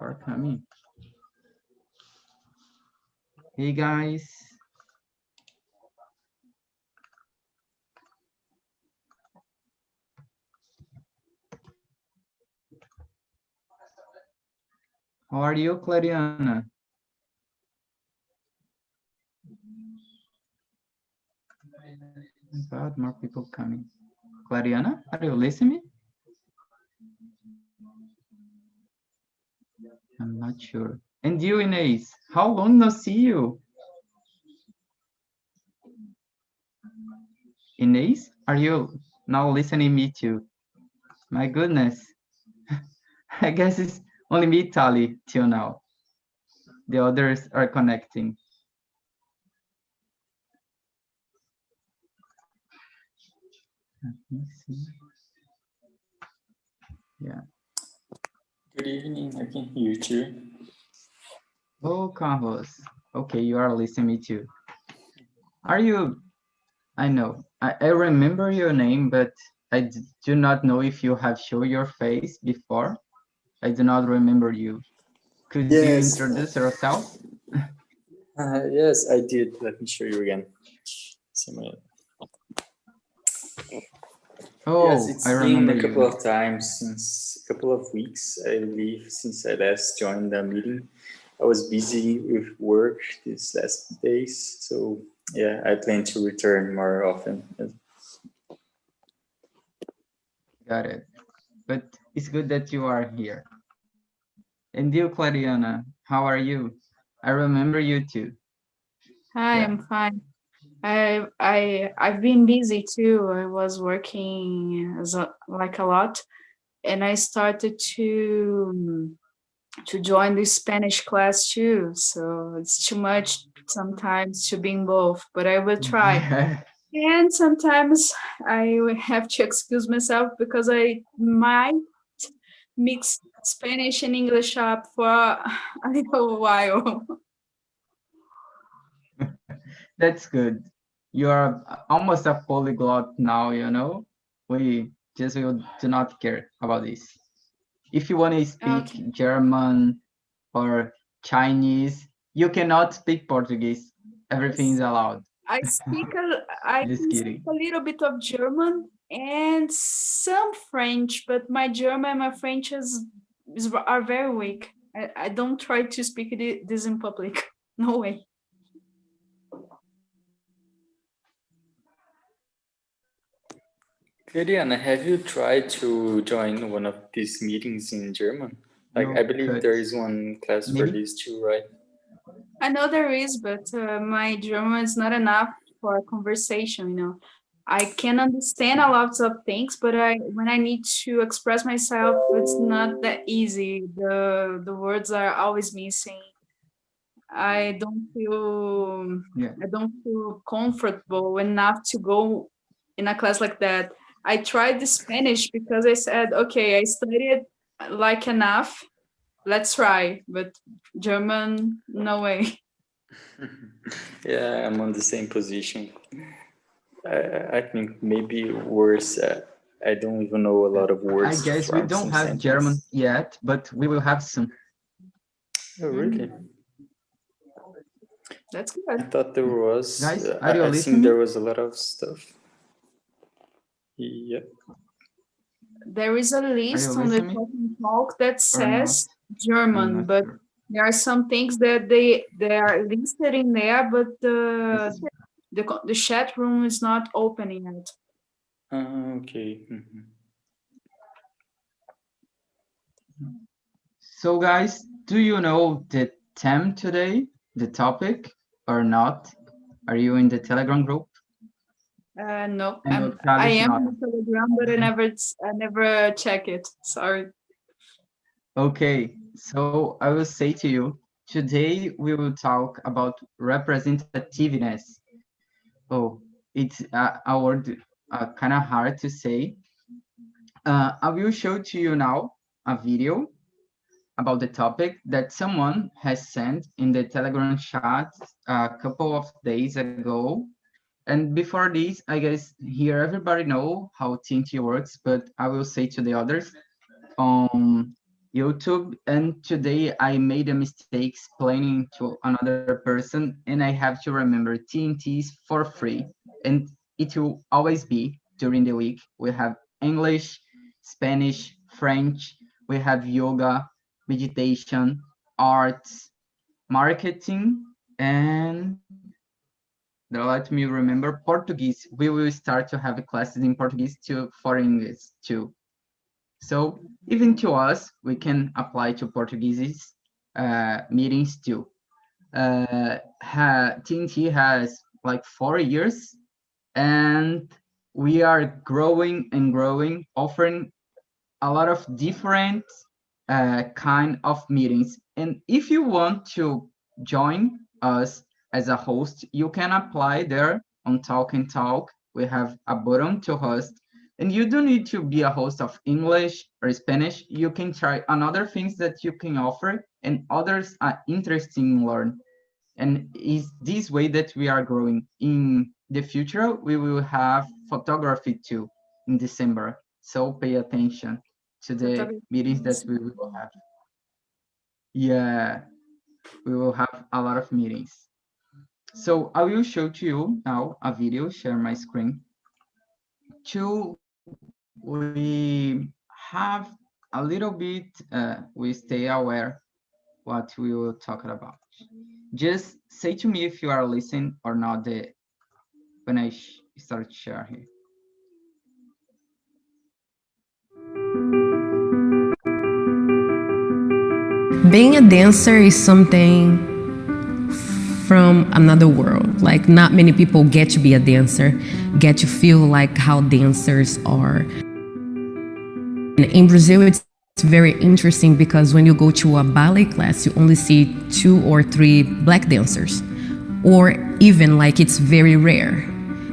are coming. Hey guys. How are you, Clariana? About more people coming. Clariana, are you listening? I'm not sure. And you, Inez, how long no see you? Inez, are you now listening me too? My goodness. I guess it's only me, Tali, till now. The others are connecting. Let me see. Yeah. Good evening, I can hear you too. Oh, Carlos. Okay, you are listening too. Are you? I know. I remember your name, but I do not know if you have shown your face before. I do not remember you. Could you Yes. introduce yourself? Yes, I did. Let me show you again. Oh, yes, it's I been remember a couple you. of times, since a couple of weeks, I believe, since I last joined the meeting. I was busy with work these last days, so yeah, I plan to return more often. Got it. But it's good that you are here. And you, Clariana, how are you? I remember you too. Hi, Yeah. I'm fine. I've been busy too. I was working like a lot, and I started to join the Spanish class too. So it's too much sometimes to be in both, but I will try. And sometimes I will have to excuse myself because I might mix Spanish and English up for a little while. That's good. You are almost a polyglot now, you know? We just will do not care about this. If you want to speak Okay. German or Chinese, you cannot speak Portuguese. Everything is allowed. I Just can speak kidding. a little bit of German and some French, but my German and my French are very weak. I don't try to speak this in public. No way. Claudiana, have you tried to join one of these meetings in German? Like, No I believe cut. there is one class for Maybe? this too, right? I know there is, but my German is not enough for a conversation. I can understand a lot of things, but when I need to express myself, it's not that easy. The words are always missing. I don't feel Yeah. I don't feel comfortable enough to go in a class like that. I tried the Spanish because I said, okay, I studied like enough. Let's try. But German, no way. Yeah, I'm on the same position. I think maybe worse. I don't even know a lot of I words to guess we form don't some have German sentences. yet, but we will have soon. Oh, really? That's I good. thought there was. Guys, are you I think there listening? was a lot of stuff. Yep. There is a Are you list on the listening Talking Talk that or not? says I'm German, not but sure. there are some things that they are listed in there, but Yes. the chat room is not opening yet. Okay. So guys, do you know the theme today, the topic or not? Are you in the Telegram group? No, I know I Travis am not. on the Telegram, but I never check it. Sorry. Okay, so I will say to you, today we will talk about representativeness. Oh, it's a word kind of hard to say. I will show to you now a video about the topic that someone has sent in the Telegram chat a couple of days ago. And before this, I guess here everybody know how TNT works, but I will say to the others, YouTube, and today I made a mistake explaining to another person, and I have to remember TNTs for free, and it will always be during the week. We have English, Spanish, French, we have yoga, meditation, arts, marketing, and let me remember Portuguese. We will start to have classes in Portuguese too for English too. So even to us, we can apply to Portuguese meetings too. TNT has like 4 years, and we are growing and growing, offering a lot of different kind of meetings. And if you want to join us as a host, you can apply there on Talk and Talk. We have a button to host, and you don't need to be a host of English or Spanish. You can try another things that you can offer, and others are interesting to learn. And is this way that we are growing. In the future, we will have photography too in December. So pay attention to the meetings that we will have. Yeah, we will have a lot of meetings. So I will show to you now a video, share my screen. We have a little bit, we stay aware what we will talk about. Just say to me if you are listening or not when I start share here. Being a dancer is something from another world. Like, not many people get to be a dancer, get to feel like how dancers are. And in Brazil, it's very interesting because when you go to a ballet class, you only see 2 or 3 black dancers, or even like it's very rare.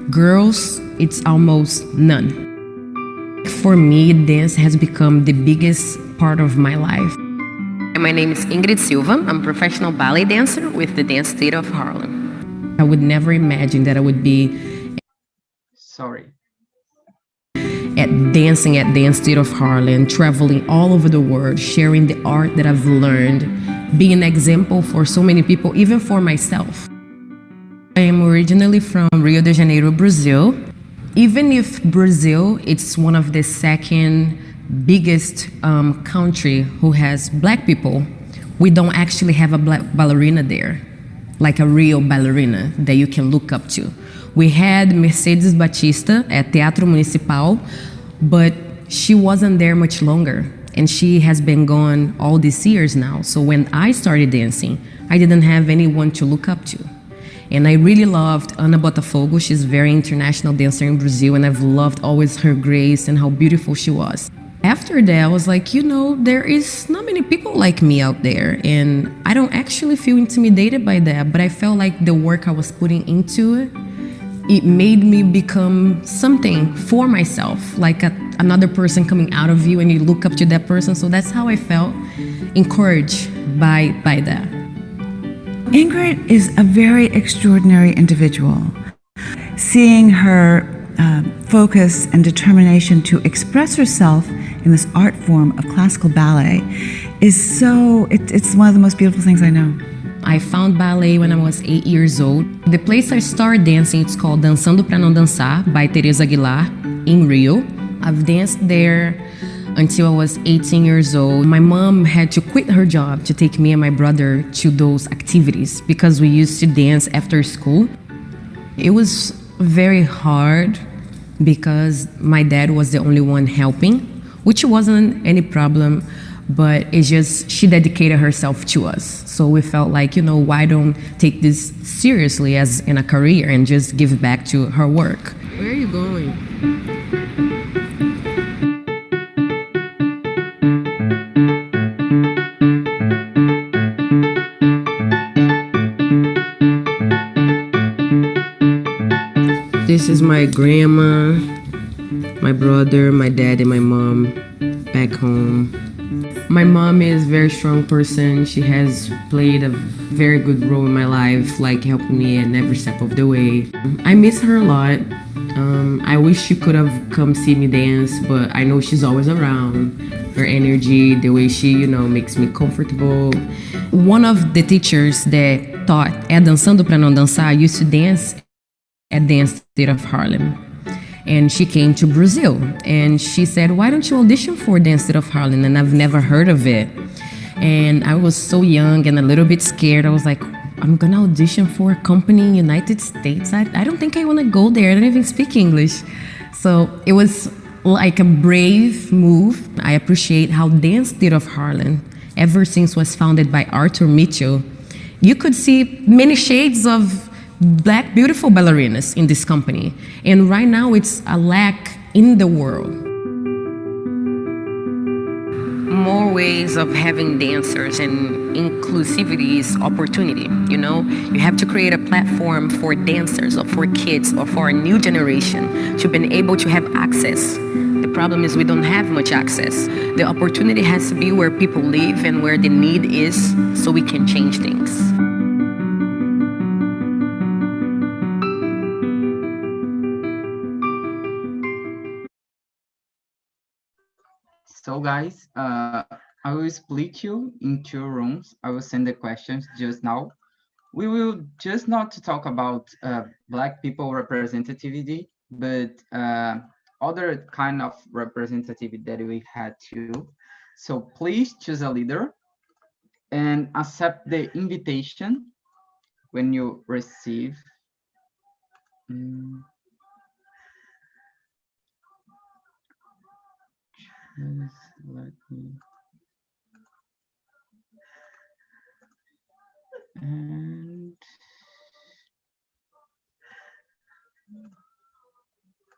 Girls, it's almost none. For me, dance has become the biggest part of my life. My name is Ingrid Silva. I'm a professional ballet dancer with the Dance State of Harlem. I would never imagine that I would be dancing at Dance State of Harlem, traveling all over the world, sharing the art that I've learned, being an example for so many people, even for myself. I am originally from Rio de Janeiro, Brazil. Even if Brazil, it's one of the second biggest country who has black people, we don't actually have a black ballerina there, like a real ballerina that you can look up to. We had Mercedes Batista at Teatro Municipal, but she wasn't there much longer, and she has been gone all these years now. So when I started dancing, I didn't have anyone to look up to. And I really loved Ana Botafogo. She's a very international dancer in Brazil, and I've loved always her grace and how beautiful she was. After that, I was like, there is not many people like me out there, and I don't actually feel intimidated by that, but I felt like the work I was putting into it, it made me become something for myself, like another person coming out of you and you look up to that person. So that's how I felt encouraged by that. Ingrid is a very extraordinary individual. Seeing her focus and determination to express herself in this art form of classical ballet is it's one of the most beautiful things I know. I found ballet when I was 8 years old. The place I started dancing, it's called Dançando Pra Não Dançar by Teresa Aguilar in Rio. I've danced there until I was 18 years old. My mom had to quit her job to take me and my brother to those activities because we used to dance after school. It was very hard because my dad was the only one helping, which wasn't any problem, but it's just she dedicated herself to us. So we felt like, why don't take this seriously as in a career and just give back to her work. Where are you going? This is my grandma, my brother, my dad, and my mom back home. My mom is a very strong person. She has played a very good role in my life, like helping me in every step of the way. I miss her a lot. I wish she could have come see me dance, but I know she's always around. Her energy, the way she, makes me comfortable. One of the teachers that taught Dançando Pra Não Dançar used to dance at the State of Harlem. And she came to Brazil and she said, why don't you audition for Dance State of Harlem? And I've never heard of it. And I was so young and a little bit scared. I was like, I'm gonna audition for a company in United States. I don't think I wanna go there. I don't even speak English. So it was like a brave move. I appreciate how Dance State of Harlem, ever since was founded by Arthur Mitchell, you could see many shades of Black beautiful ballerinas in this company. And right now it's a lack in the world. More ways of having dancers, and inclusivity is opportunity. You have to create a platform for dancers or for kids or for a new generation to be able to have access. The problem is we don't have much access. The opportunity has to be where people live and where the need is, so we can change things. So guys, I will split you in 2 rooms. I will send the questions just now. We will just not to talk about Black people representativity, but other kind of representativity that we had too. So please choose a leader and accept the invitation when you receive. Just let me. And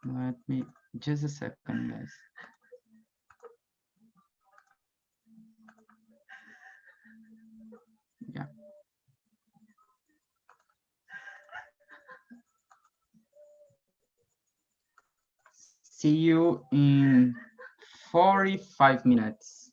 let me just a second, guys. Yeah. See you in 45 minutes.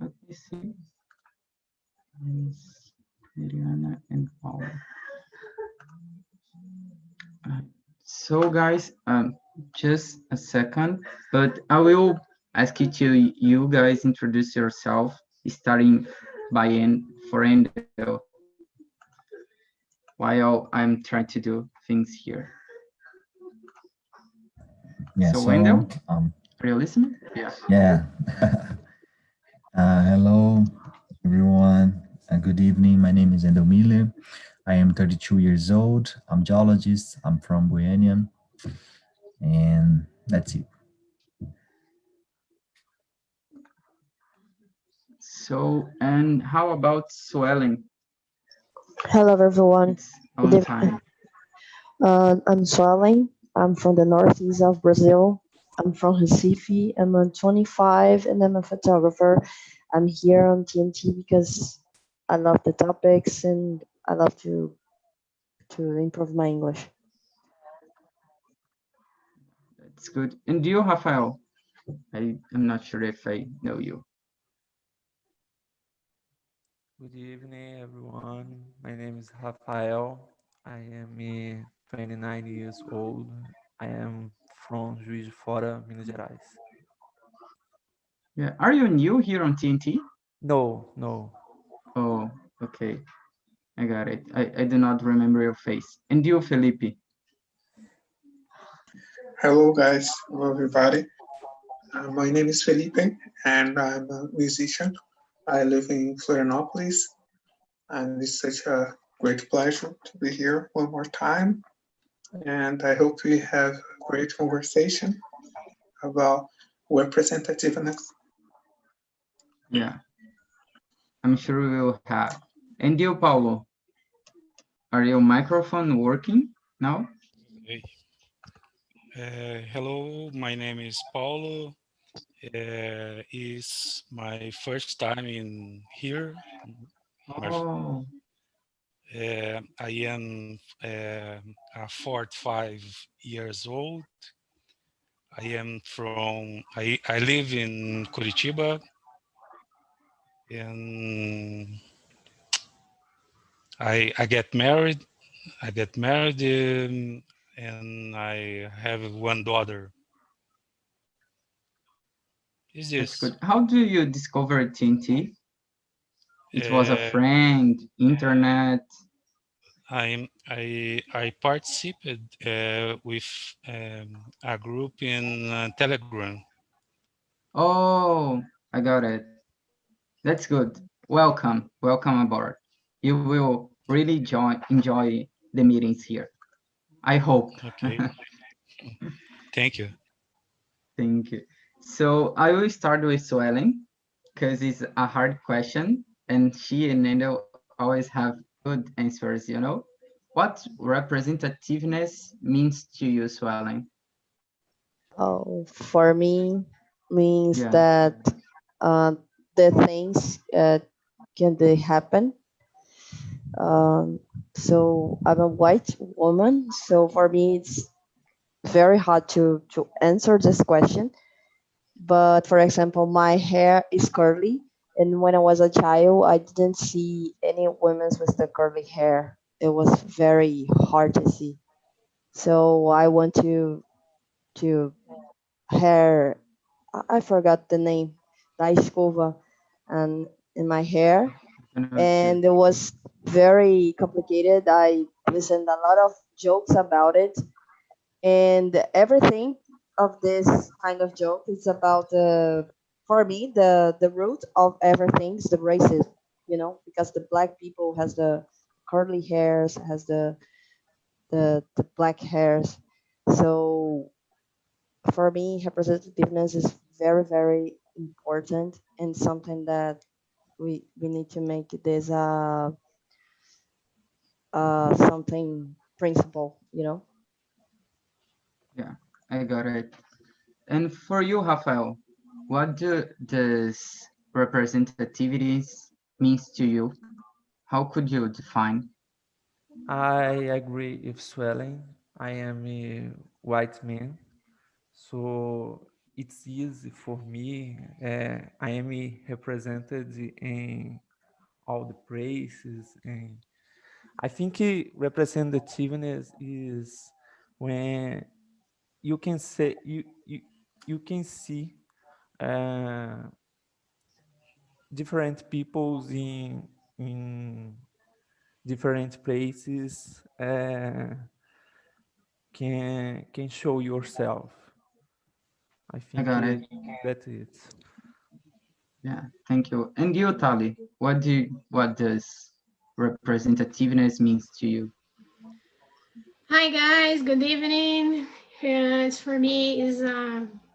Let me see. Miss Mariana and Paula. So guys, just a second, but I will ask you guys introduce yourself, starting by Endo, while I'm trying to do things here. Yeah, so Wendell, are you listening? Yeah. Yeah. Hello, everyone. Good evening. My name is Endo Miller. I am 32 years old. I'm geologist. I'm from Buenian. And that's it. So, and how about swelling? Hello, everyone. It's a long time. I'm Suelen. I'm from the northeast of Brazil. I'm from Recife. I'm 25 and I'm a photographer. I'm here on TNT because I love the topics and I love to improve my English. That's good. And you, Rafael? I'm not sure if I know you. Good evening, everyone. My name is Rafael. I am 29 years old. I am from Juiz de Fora, Minas Gerais. Yeah. Are you new here on TNT? No. Oh, okay. I got it. I do not remember your face. And you, Felipe? Hello, guys. Hello, everybody. My name is Felipe, and I'm a musician. I live in Florianopolis, and it's such a great pleasure to be here one more time. And I hope we have a great conversation about representativeness. Yeah, I'm sure we will have. And you, Paulo? Are your microphone working now? Hey. Hello, my name is Paulo, Is my first time in here. Oh, I am 45 years old. I live in Curitiba, and I get married. And I have one daughter. Is that's this? good. How do you discover TNT? It was a Uh, friend, internet. I participated with a group in Telegram. Oh, I got it. That's good. Welcome, welcome aboard. You will really enjoy the meetings here. I hope. Okay, thank you. Thank you. So I will start with swelling because it's a hard question, and she and Nando always have good answers. What representativeness means to you, swelling? Oh, for me, means Yeah, that uh, the things can they happen. Um, so I'm a white woman, so for me it's very hard to answer this question. But for example, my hair is curly, and when I was a child, I didn't see any women with the curly hair. It was very hard to see. So I want to hair. I forgot the name, da escova, and in my hair, I know too. and it was very complicated. I listened a lot of jokes about it, and everything of this kind of joke is about the for me the root of everything is the racism, because the black people has the curly hairs, has the black hairs. So for me, representativeness is very, very important and something that we need to make this something principle. Yeah, I got it. And for you, Rafael, what does representativeness means to you? How could you define? I agree with swelling. I am a white man, so it's easy for me. I am represented in all the places, and I think representativeness is when you can say you can see uh, different peoples in different places, can show yourself. I I think got it. that's it. Yeah, thank you. And you, Tali, what does representativeness means to you? Hi guys, good evening. It's for me is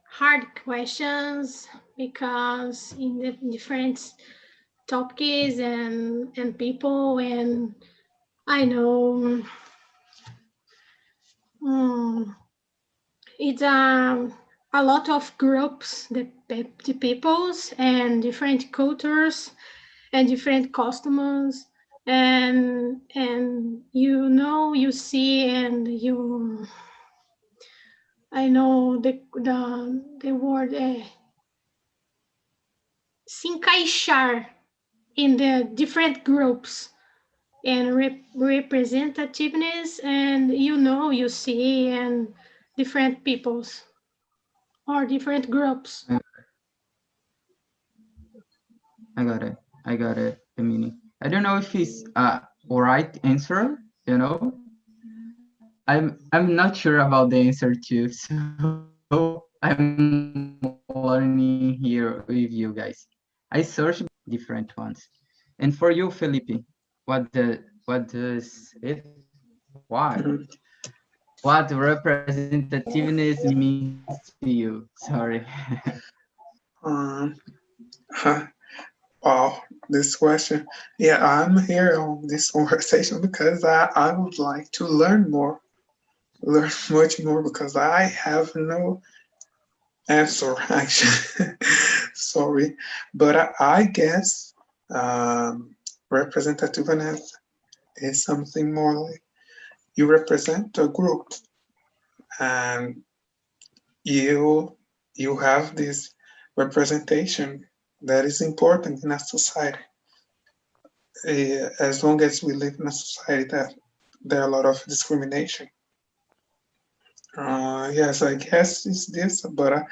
hard questions because in the different topics and people, and I know it's a lot of groups, the peoples and different cultures and different customers, and you see, and you I know the word se encaixar in the different groups and representativeness, and you see, and different peoples or different groups. I got it. I got it. The meaning. I don't know if it's a right answer. I'm not sure about the answer too. So I'm learning here with you guys. I searched different ones. And for you, Felipe, what does it why? Mhm. What representativeness means to you? Sorry. Um, wow, this question. Yeah, I'm here on this conversation because I would like to learn more, learn much more because I have no answer, actually. Sorry. But I guess representativeness is something more like you represent a group and you have this representation that is important in a society. As long as we live in a society that there are a lot of discrimination. Yes, I guess it's this, but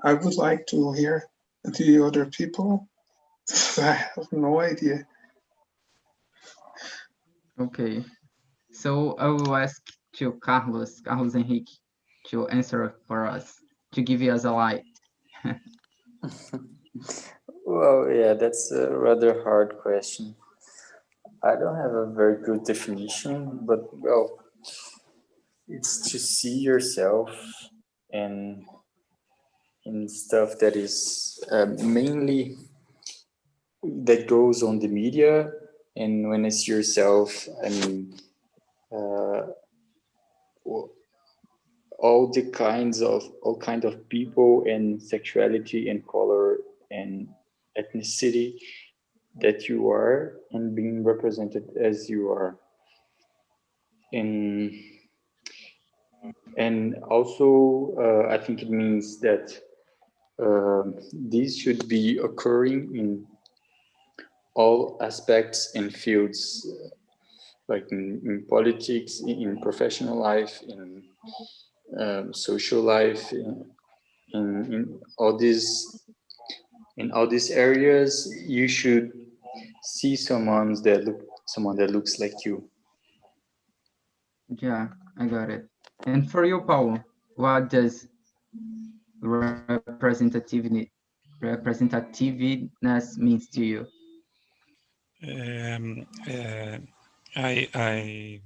I would like to hear the other people. I have no idea. Okay. So I will ask to Carlos Henrique, to answer for us, to give us a light. Well, yeah, that's a rather hard question. I don't have a very good definition, but well, it's to see yourself and in stuff that is mainly that goes on the media. And when it's yourself, I mean, uh, all kind of people and sexuality and color and ethnicity that you are and being represented as you are. And also I think it means that this should be occurring in all aspects and fields, like in politics, in professional life, in social life, in all these areas. You should see someone that looks like you. Yeah, I got it. And for you, Paulo, what does representativeness means to you? Um, uh, I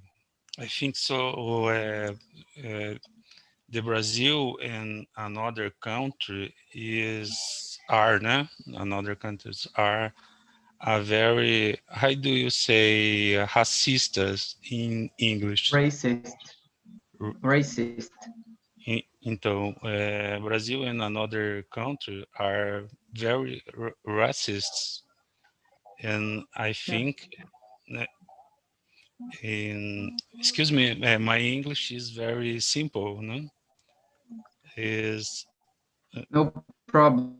think so. The Brazil and another country another countries are a very, how do you say, racistas in English? Racist. Então, Brazil and another country are very racist, and I think, excuse me, my English is very simple, no? Is No problem.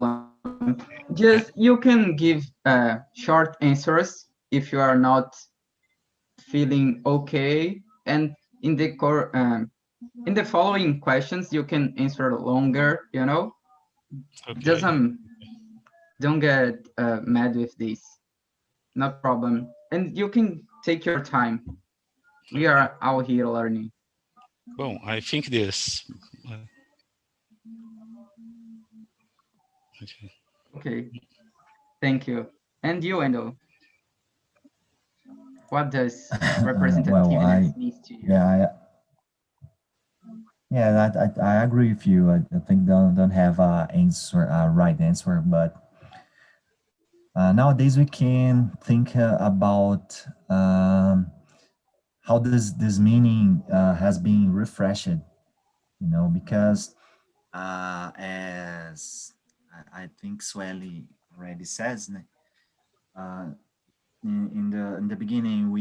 Just you can give short answers if you are not feeling okay, and in the following questions you can answer longer. okay. Just don't get mad with this. No problem, and you can take your time. We are out here learning. Bom, I think this. Okay. Okay, thank you. And you, Endo, what does representativeness mean to you? I agree with you. I think don't have a right answer, but nowadays we can think about how this meaning has been refreshed, because as I think Swelly already says, in the beginning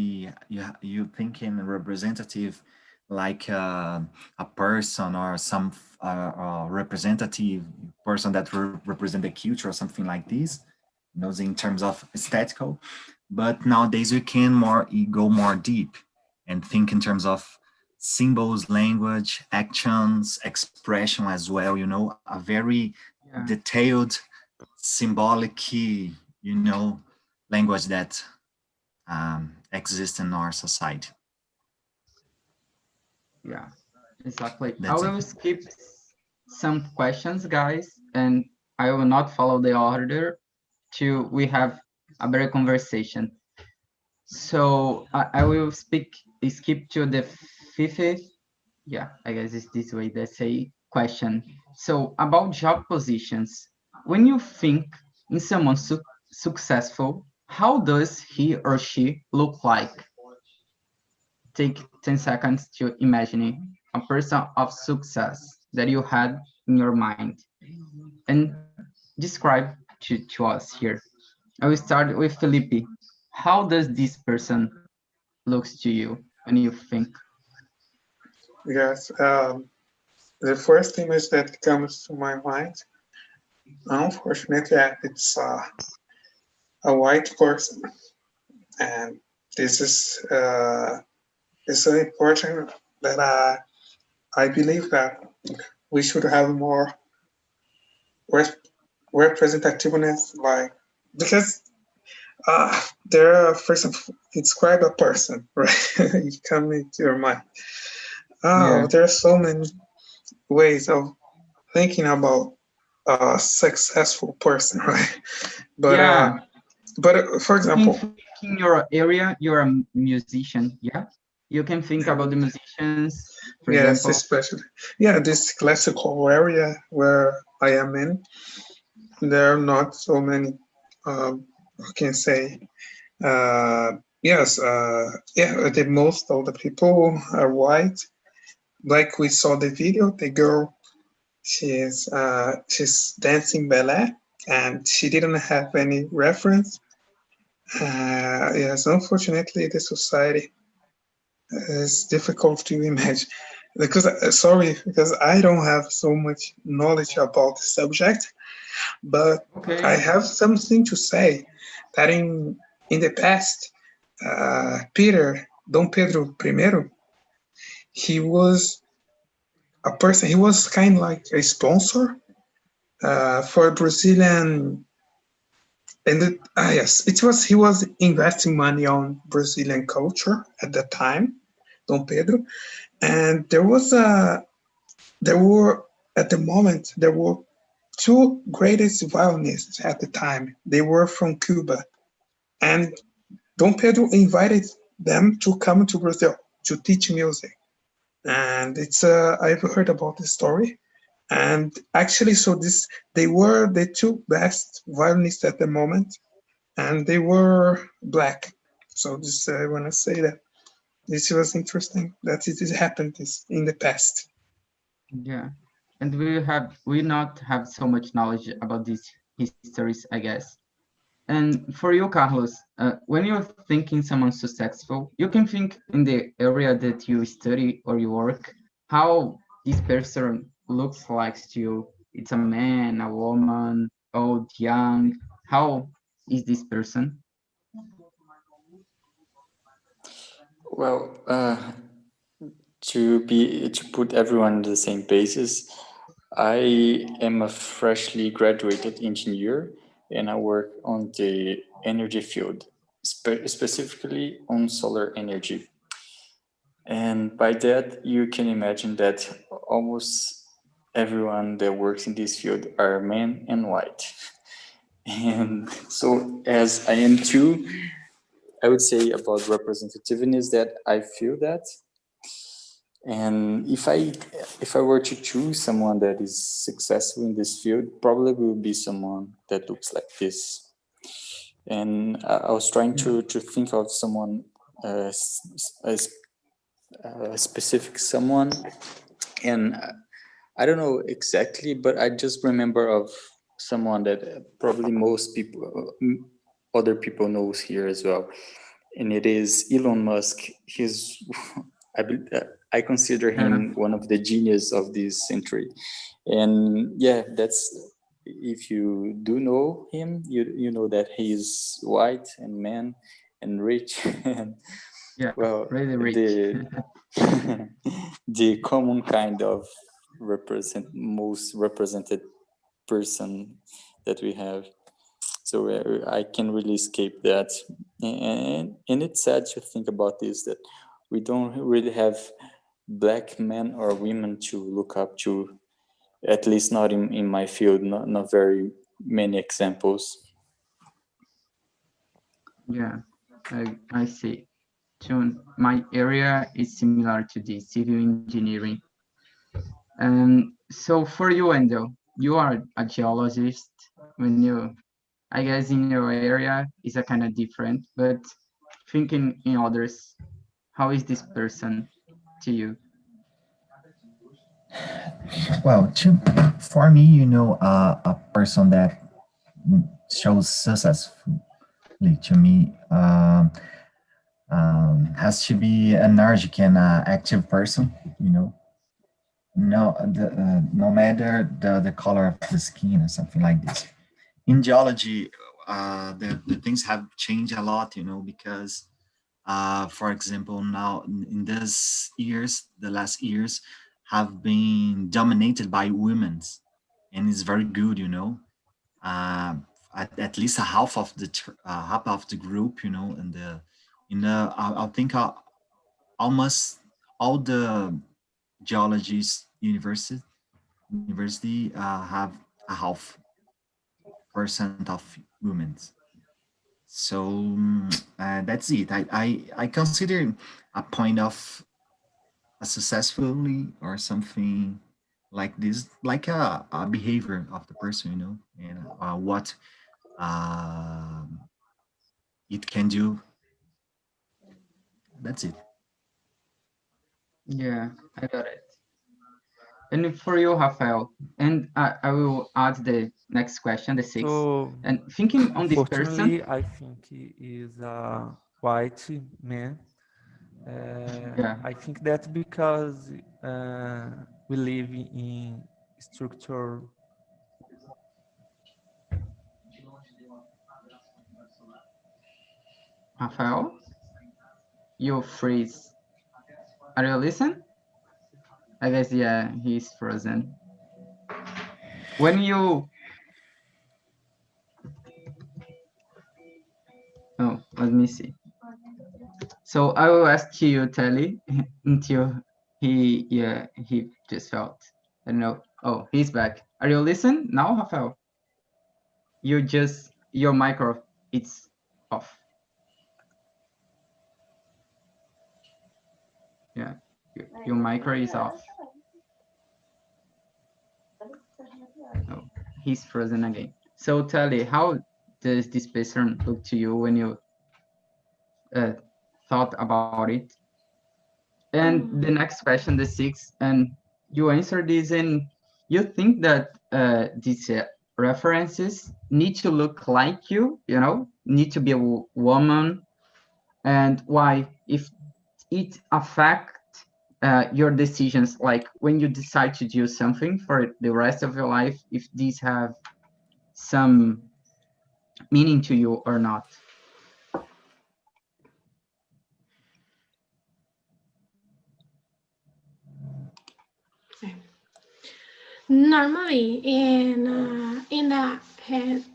you thinking representative like a person or some representative person that represent the culture or something like this, in terms of aesthetical. But nowadays we can go more deep and think in terms of symbols, language, actions, expression as well, a very detailed symbolic language that exists in our society. Yeah, exactly. I will skip some questions, guys, and I will not follow the order till we have a better conversation. So I will skip to the fifth. Yeah, I guess it's this way they say question. So about job positions, when you think in someone successful, how does he or she look like? Take 10 seconds to imagine a person of success that you had in your mind. and describe to us here. I will start with Felipe. How does this person looks to you when you think? Yes, the first image that comes to my mind, unfortunately, a white person, and this is so important that I believe that we should have more rep- representativeness, like because there are first describe a person, right? You come into your mind. Yeah, There are so many ways of thinking about a successful person, right? But yeah. for You can example, think in your area, you're a musician. Yeah, you can think about the musicians, for yes, example. especially this classical area where I am in, there are not so many. I can say yes, the most of the people are white. Like we saw the video, the girl, she's dancing ballet, and she didn't have any reference. Yes, unfortunately, the society is difficult to imagine. Because sorry, because I don't have so much knowledge about the subject, but I Okay. have something to say that in the past, Peter, Dom Pedro I, he was a person. He was kind of like a sponsor for Brazilian, and yes, it was he was investing money on Brazilian culture at that time, Dom Pedro, and there were at the moment there were two greatest violinists at the time. They were from Cuba, and Dom Pedro invited them to come to Brazil to teach music. And it's I've heard about this story. And actually, so this they were the two best violinists at the moment, and they were black. So this I want to say that this was interesting that it has happened this in the past. Yeah, and we not have so much knowledge about these histories, I guess. And for you, Carlos, when you're thinking someone successful, you can think in the area that you study or you work, how this person looks like to you. It's a man, a woman, old, young. How is this person? Well, to put everyone on the same basis, I am a freshly graduated engineer, and I work on the energy field, specifically on solar energy. And by that, you can imagine that almost everyone that works in this field are men and white. And so, as I am too, I would say about representativeness that I feel that. And if I were to choose someone that is successful in this field, probably will be someone that looks like this. And I was trying to think of someone, a specific someone, and I don't know exactly, but I just remember of someone that probably most people, other people knows here as well, and it is Elon Musk. He's I consider Yeah, him one of the genius of this century, and yeah, that's if you do know him, you know that he's white and man and rich, and yeah, well, really rich. the the common kind of most represented person that we have. So I can really escape that, and it's sad to think about this, that we don't really have black men or women to look up to, at least not in my field, not very many examples. Yeah, I see. June, my area is similar to the civil engineering. So for you, Endo, you are a geologist. When you, I guess in your area is a kind of different, but thinking in others, how is this person to you? Well, for me, a person that shows successfully to me has to be an energetic and active person. No matter the color of the skin or something like this. In geology, the things have changed a lot, because, for example, now in these years, the last years have been dominated by women, and it's very good, uh, at least a half of the group, and I think almost all the geologists university have a half percent of women. So that's it. I consider a point of a successfully or something like this, like a behavior of the person, and what uh, it can do. That's it. Yeah, I got it. And for you, Rafael, and I will add the next question, the sixth. So, And thinking on this person, unfortunately, I think he is a white man. yeah, I think that's because we live in structure. Rafael, you freeze. Are you listening? I guess, yeah, he's frozen. When you, oh, let me see. So I will ask you, Telly, until he just felt. I don't know. Oh, he's back. Are you listening now, Rafael? Your micro, it's off. Yeah, your micro is off. Oh, he's frozen again. So Telly, how does this person look to you when you thought about it? And the next question, the sixth, and you answered this, and you think that these references need to look like you, need to be a woman, and why? If it affect your decisions, like when you decide to do something for the rest of your life, if these have some meaning to you or not. Normally, in the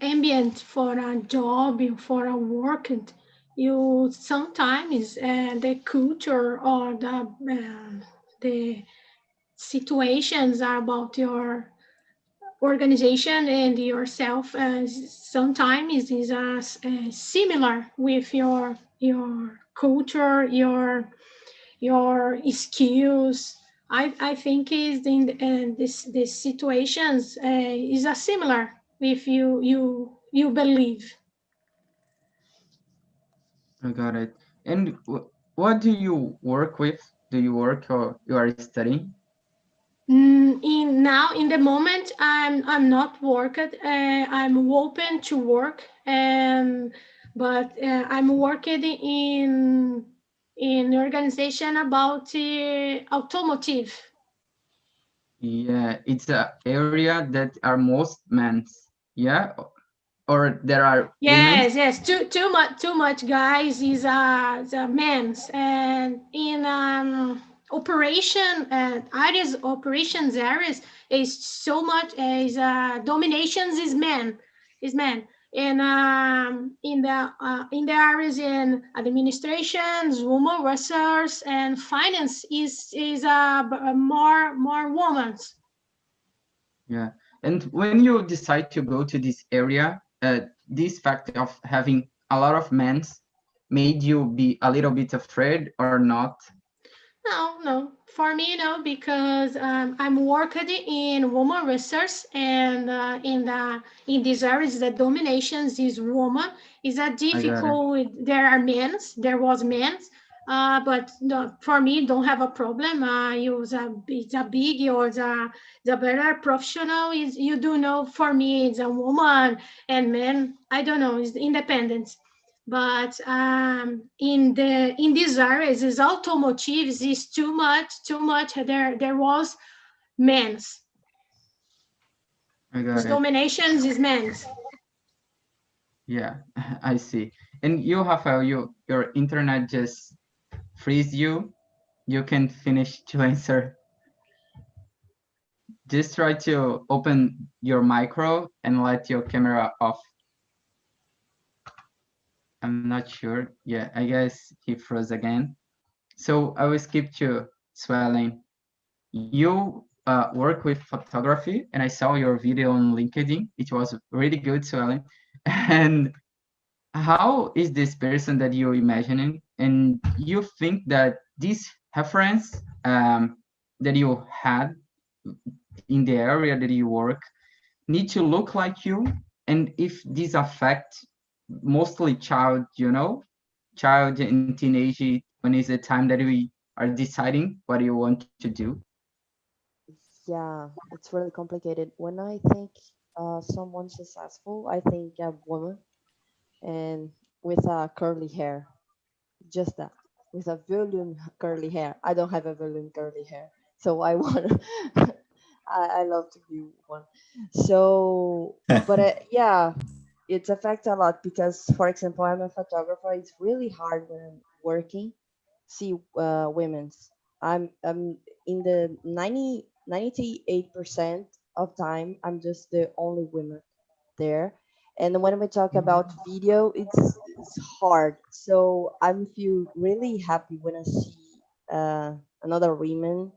ambient for a job, for a work, you sometimes the culture or the situations are about your organization and yourself. Sometimes is similar with your culture, your skills. I think is in this situations is a similar if you believe. I got it. And what do you work with? Do you work or you are studying? In the moment, I'm not working. I'm open to work, but I'm working in organization about automotive. Yeah, it's a area that are most men's. Yeah, or there are women. Yes. Too much guys is the men's, and in operation areas operations areas is so much is dominations is men, and in the areas in administrations, human resource and finance is more women's. Yeah, and when you decide to go to this area, this fact of having a lot of men's made you be a little bit afraid or not? No. For me, no, because I'm working in woman research, and in these areas, the dominations is woman is a I got it. difficult. There are men's. There was men's. But no, for me, don't have a problem. It's a big or the better professional is, you do know, for me, it's a woman and man, I don't know, it's independence. But in these areas, is automotives is too much. There was men's. I This got it. dominations is men's. Yeah, I see. And you, Rafael, your internet just freeze you. You can finish to answer. Just try to open your micro and let your camera off. I'm not sure. Yeah, I guess he froze again. So I will skip to Swelling. You work with photography, and I saw your video on LinkedIn. It was really good, Swelling. And how is this person that you're imagining? And you think that this reference that you had in the area that you work need to look like you? And if this affect mostly child, child and teenage, when is the time that we are deciding what you want to do? Yeah, it's really complicated. When I think someone successful, I think a woman and with curly hair, just that, with a volume curly hair. I don't have a volume curly hair, so I want. I love to be one. So, but yeah, it affects a lot because, for example, I'm a photographer. It's really hard when I'm working. See, women's. I'm in the 98% of time. I'm just the only woman there. And when we talk about video, it's hard. So I feel really happy when I see another woman,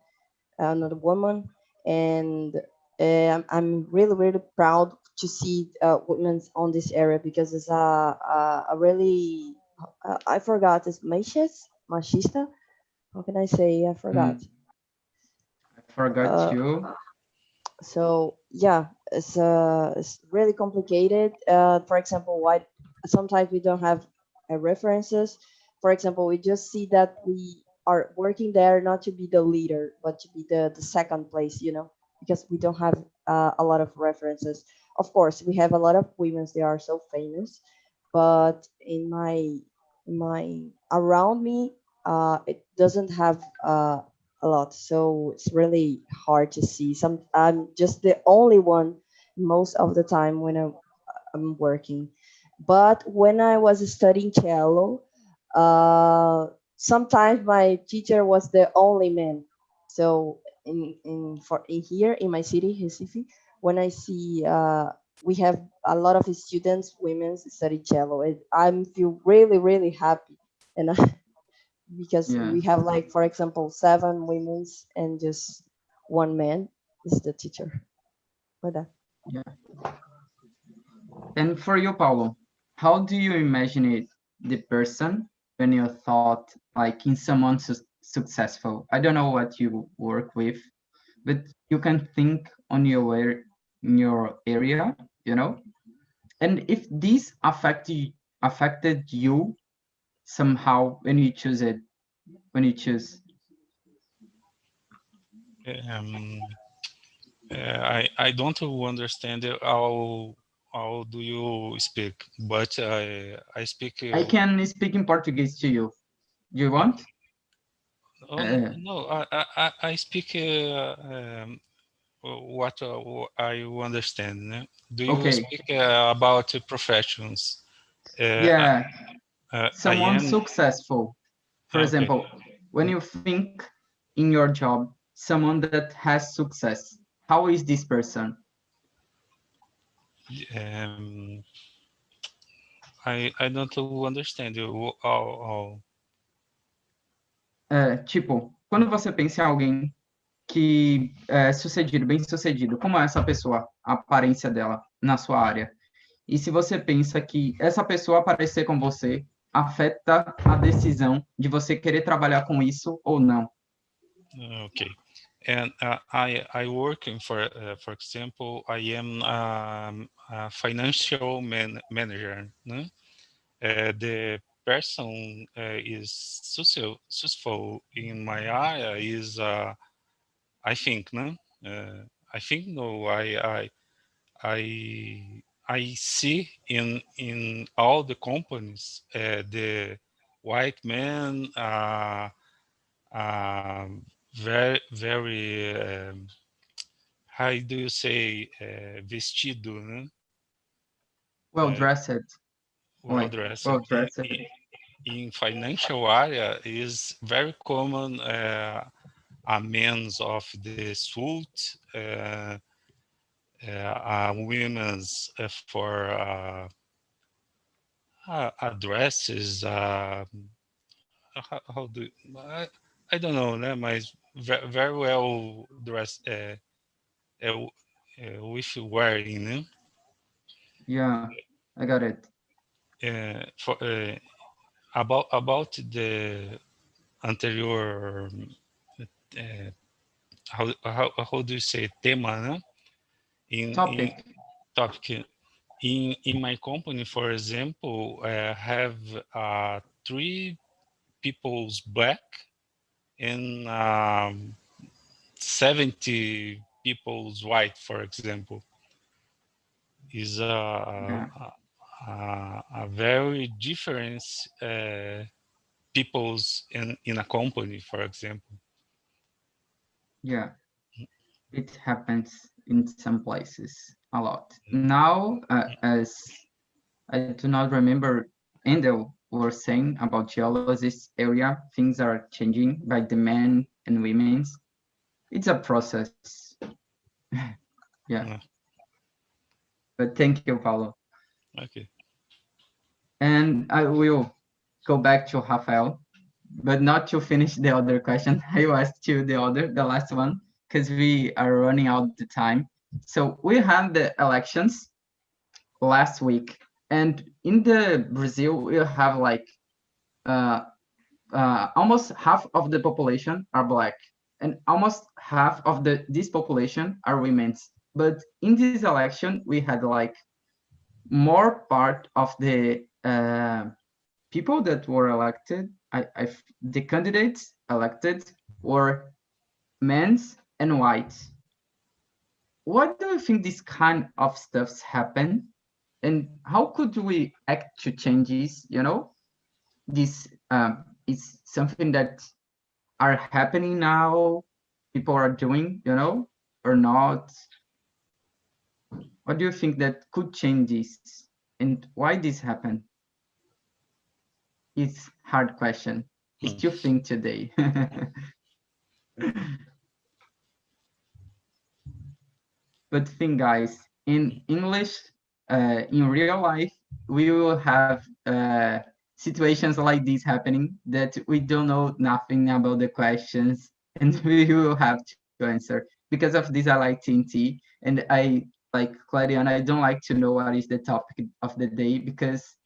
and I'm really really proud to see women on this area because it's a really I forgot, it's machista. How can I say? I forgot. I forgot Uh, you. so yeah, it's really complicated. For example, why sometimes we don't have references. For example, we just see that we are working there not to be the leader but to be the second place, because we don't have a lot of references. Of course we have a lot of women, they are so famous, but in my around me, it doesn't have a lot. So it's really hard to see. I'm just the only one most of the time when I'm working. But when I was studying cello, sometimes my teacher was the only man. So in here in my city, Recife, when I see we have a lot of students, women study cello, and I feel really really happy, and because Yeah. we have, like, for example, 7 women's and just 1 man is the teacher. Like that. Yeah. And for you, Paulo, how do you imagine it, the person when you thought like in someone successful? I don't know what you work with, but you can think on in your area, And if this affected you somehow when you choose it, when you choose. I don't understand how do you speak, but I speak. I can speak in Portuguese to you. Do you want? Oh, no, I speak what I understand. Né? Do you Okay. speak about professions? Yeah. I Someone am successful. For okay. example, when you think in your job, someone that has success, how is this person? Um, I don't understand you. Tipo, quando você pensa em alguém que é sucedido, bem sucedido, como é essa pessoa, a aparência dela na sua área? E se você pensa que essa pessoa aparecer com você afeta a decisão de você querer trabalhar com isso ou não? Okay. And I working for example, I am a financial manager. Né? The person is successful in my area is, I think, no? I think no. I see in all the companies the white men very how do you say vestido, né? Well dressed. Well Like, dressed. well dressed. In financial area is very common a men's of the suit, women's for dresses. How do I don't know, né? Mas very well dressed with wearing, né? Yeah, I got it. For about the anterior how do you say tema, né? In Topic. topic in my company, for example, have 3 people's black and 70 people's white, for example, is Yeah. a very different peoples in a company, for example. Yeah, it happens in some places a lot. Now, as I do not remember, Endel was saying about geology's area, things are changing by the men and women's. It's a process. Yeah. But thank you, Paulo. Okay. And I will go back to Rafael, but not to finish the other question. I will ask you the last one, because we are running out the time. So we had the elections last week, and in the Brazil, we have like almost half of the population are black, and almost half of this population are women's. But in this election, we had like more part of the people that were elected, the candidates elected were men's and whites. What do you think this kind of stuffs happen? And how could we act to change this? You know, this is something that are happening now, people are doing, you know, or not? What do you think that could change this? And why this happened? It's hard question. It's to think today. But think, guys, in English, in real life, we will have situations like this happening that we don't know nothing about the questions, and we will have to answer. Because of this, I like TNT, and I like Clarion. I don't like to know what is the topic of the day, because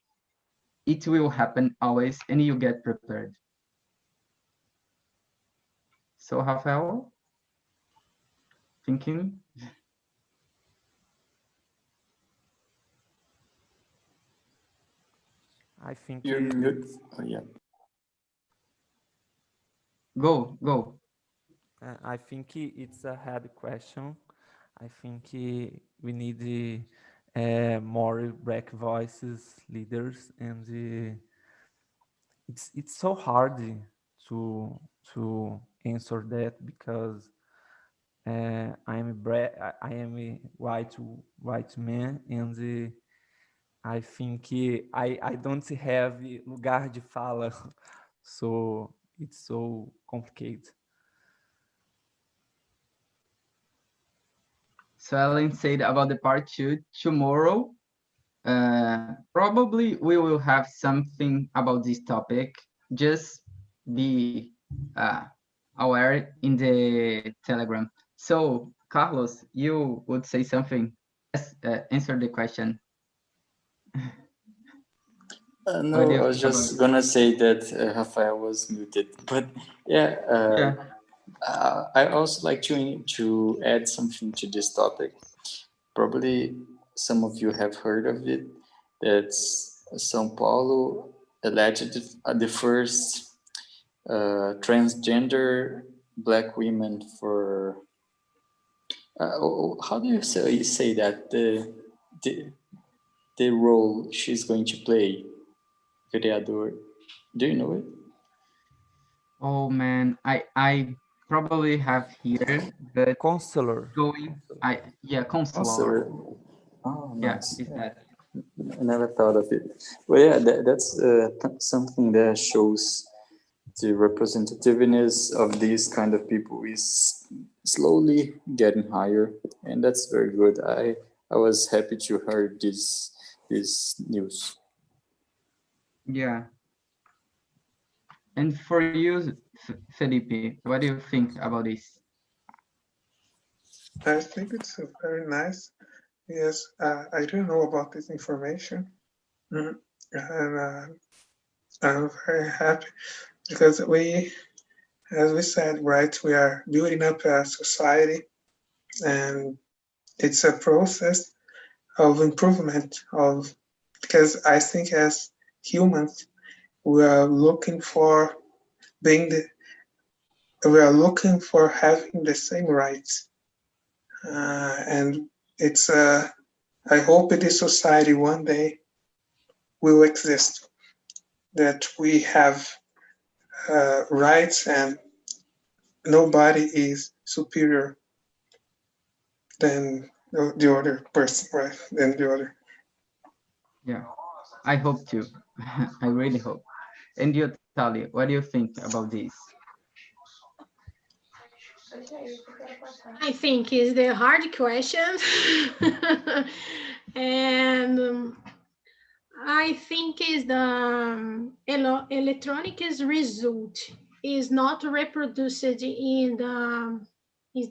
it will happen always, and you get prepared. So, Rafael, thinking? I think You're mute. Oh, yeah. Go. I think it's a hard question. I think we need more black voices, leaders, and it's so hard to answer that because I am a white man, and I think I don't have lugar de fala, so it's so complicated. So Ellen said about the part 2 tomorrow. Probably we will have something about this topic. Just be aware in the Telegram. So Carlos, you would say something. Yes, answer the question. No, I was just gonna say that Rafael was muted, but yeah. I also like to add something to this topic. Probably some of you have heard of it. That's São Paulo elected the first transgender black women for how do you say that the role she's going to play, vereador? Do you know it? Oh man, I probably have here, but Counselor. yeah, Counselor. counselor. Oh, Yeah, nice. is that? I never thought of it. Well, yeah, that's something that shows the representativeness of these kind of people is slowly getting higher, and that's very good. I was happy to hear this news. Yeah. And for you, Felipe, what do you think about this? I think it's very nice. Yes, I don't know about this information. Mm. And I'm very happy because as we said, right, we are building up a society, and it's a process of improvement of, because I think as humans, we are looking for being the, we are looking for having the same rights. And it's I hope this society one day will exist, that we have rights and nobody is superior than the other person, right? Than the other. Yeah, I hope to. I really hope. And you, Tali, what do you think about this? I think is the hard question. And I think is the electronic result is not reproduced in the is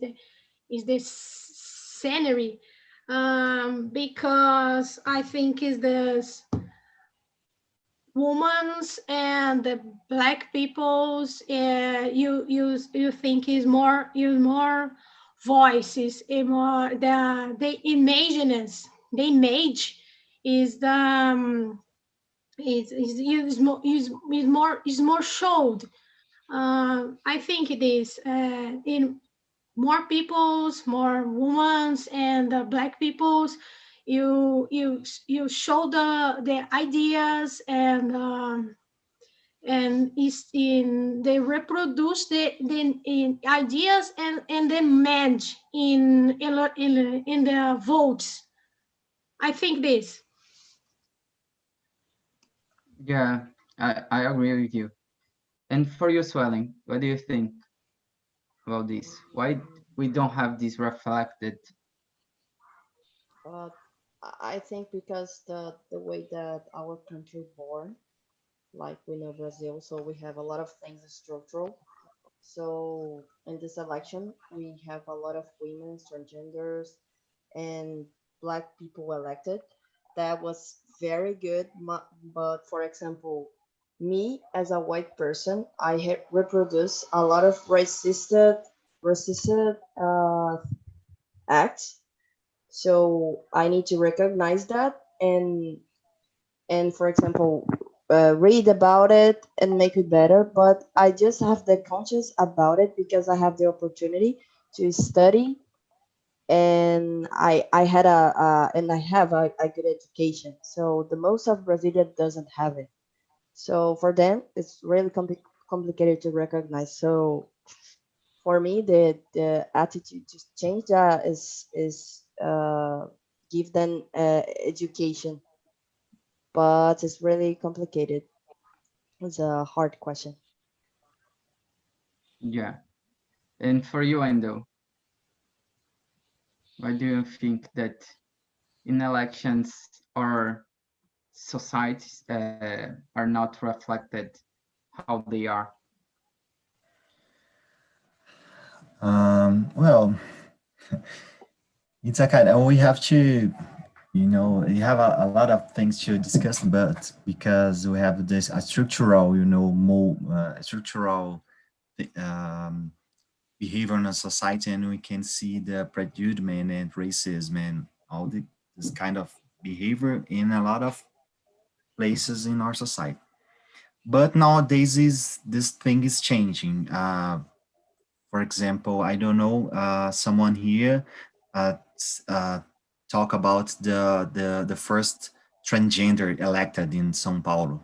the scenery, because I think is this women's and the black people's you think is more voices, more the imaginess, the image is the is more showed. I think it is in more people's, more women's and black people's. You show the ideas and is in they reproduce the in ideas and then match in the votes. I think this. Yeah, I agree with you. And for you, Swelling, what do you think about this? Why we don't have this reflected? Uh, I think because the way that our country born, like we know Brazil, so we have a lot of things structural. So in this election, we have a lot of women, transgenders, and black people elected. That was very good. But for example, me as a white person, I reproduce a lot of racist acts. So I need to recognize that and for example, read about it and make it better. But I just have the conscience about it because I have the opportunity to study, and I had and I have a good education. So the most of Brazilian doesn't have it. So for them, it's really complicated to recognize. So for me, the attitude to change that is give them education, but it's really complicated. It's a hard question. Yeah. And for you, Endo, why do you think that in elections our societies are not reflected how they are? Well, it's a kind of, we have to, you have a lot of things to discuss, but because we have this structural, more structural um, behavior in a society, and we can see the prejudice and racism and all this kind of behavior in a lot of places in our society. but nowadays is this thing is changing. For example, I don't know, someone here talk about the first transgender elected in São Paulo.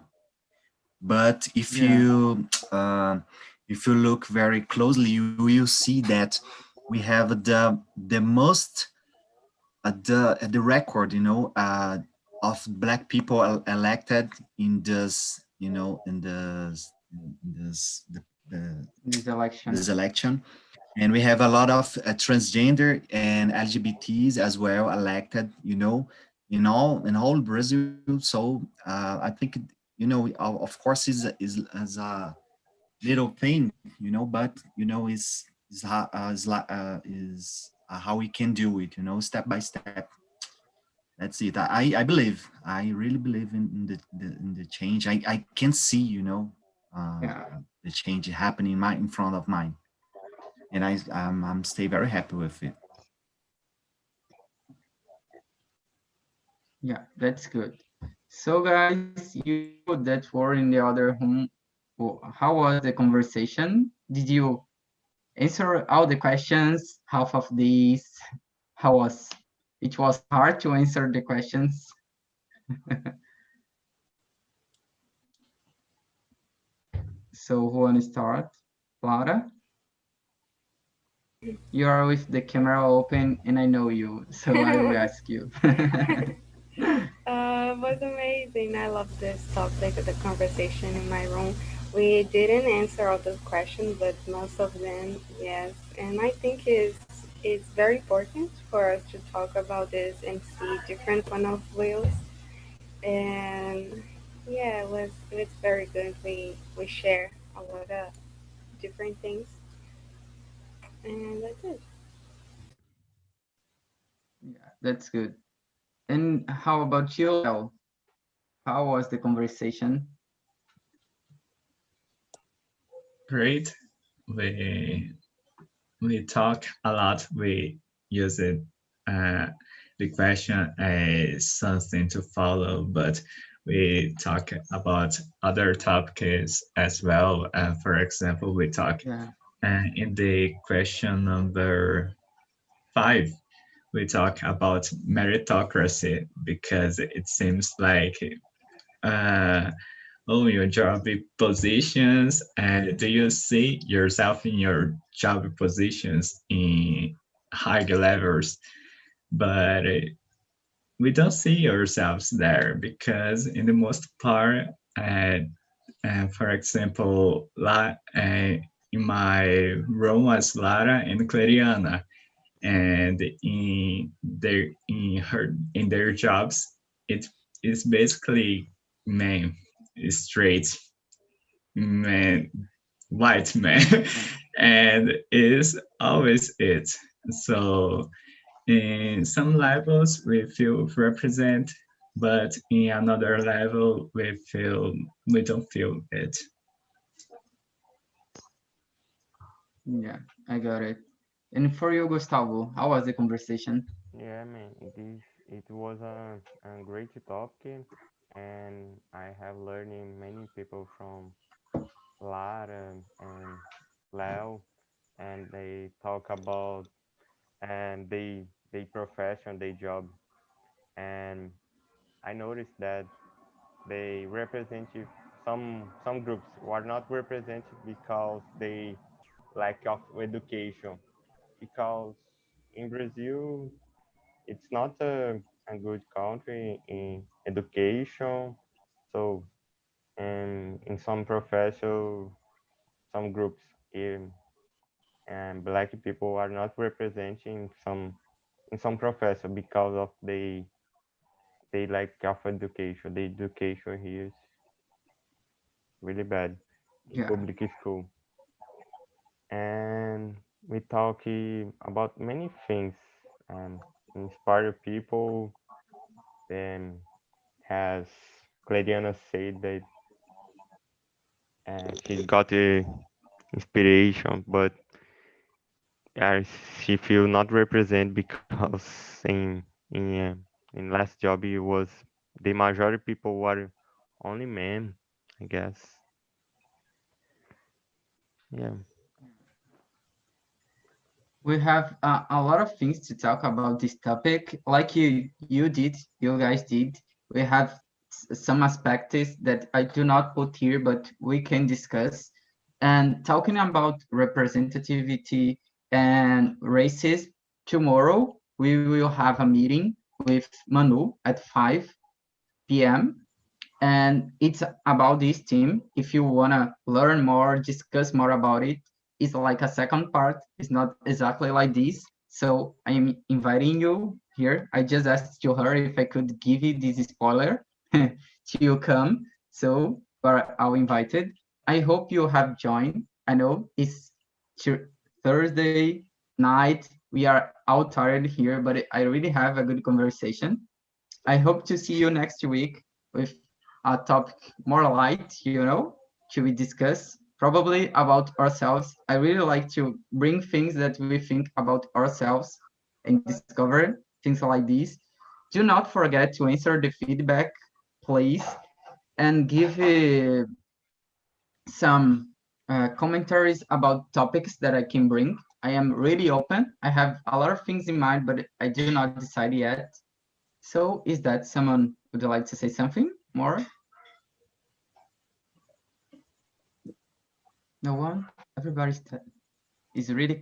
But Yeah. if you look very closely, you will see that we have the most the record, of black people elected in this, in This election. this election. And we have a lot of transgender and LGBTs as well elected, in all Brazil. So I think, of course, is a little thing, but is how we can do it, step by step. That's it. I believe. I really believe in the change. I can see, Yeah. the change happening in front of mine, and I'm stay very happy with it. Yeah, that's good. So guys, you that were in the other room, how was the conversation? Did you answer all the questions? Half of these? How was it? Was hard to answer the questions. So who want to start? Laura? You are with the camera open and I know you, so I will ask you. Was amazing. I love this topic, the conversation in my room. We didn't answer all those questions, but most of them, yes. And I think it's very important for us to talk about this and see different point of views. And yeah, it was very good. We share a lot of different things, and that's it. Yeah, that's good. And how about you, Leo? How was the conversation? Great. We talk a lot. We use it the question as something to follow, but we talk about other topics as well. For example, we talk Yeah. in the question number 5, we talk about meritocracy because it seems like uh, oh, your job positions, and do you see yourself in your job positions in higher levels? But we don't see ourselves there because, in the most part, for example, in my role as Lara and Clariana, and in their jobs, it is basically men, straight man, white man, and is always it. So in some levels we feel represent, but in another level we don't feel it. Yeah, I got it. And for you, Gustavo, how was the conversation? Yeah, man, it was a great topic, and I have learning many people from Lara and Leo, and they talk about and they profession, their job, and I noticed that they represent some groups who are not represented because they lack of education. Because in Brazil, it's not a good country in education. So, in some profession, some groups, um, and black people are not representing in some profession because of they lack of education. The education here is really bad in Yeah, public school. And we talk about many things and inspire people. Then has Clariana said that she's got the inspiration, but she feel not represent because in last job it was the majority people were only men, I guess. Yeah. We have a lot of things to talk about this topic. Like you guys did. We have some aspects that I do not put here, but we can discuss. And talking about representativity and racism, tomorrow we will have a meeting with Manu at 5 p.m. and it's about this team. If you want to learn more, discuss more about it, it's like a second part. It's not exactly like this. So I'm inviting you here. I just asked to her if I could give you this spoiler to come. So we're all invited. I hope you have joined. I know it's Thursday night. We are all tired here, but I really have a good conversation. I hope to see you next week with a topic more light, to we discuss probably about ourselves. I really like to bring things that we think about ourselves and discover things like this. Do not forget to answer the feedback, please, and give some commentaries about topics that I can bring. I am really open. I have a lot of things in mind, but I do not decide yet. So is that someone would like to say something more? No one? Everybody is really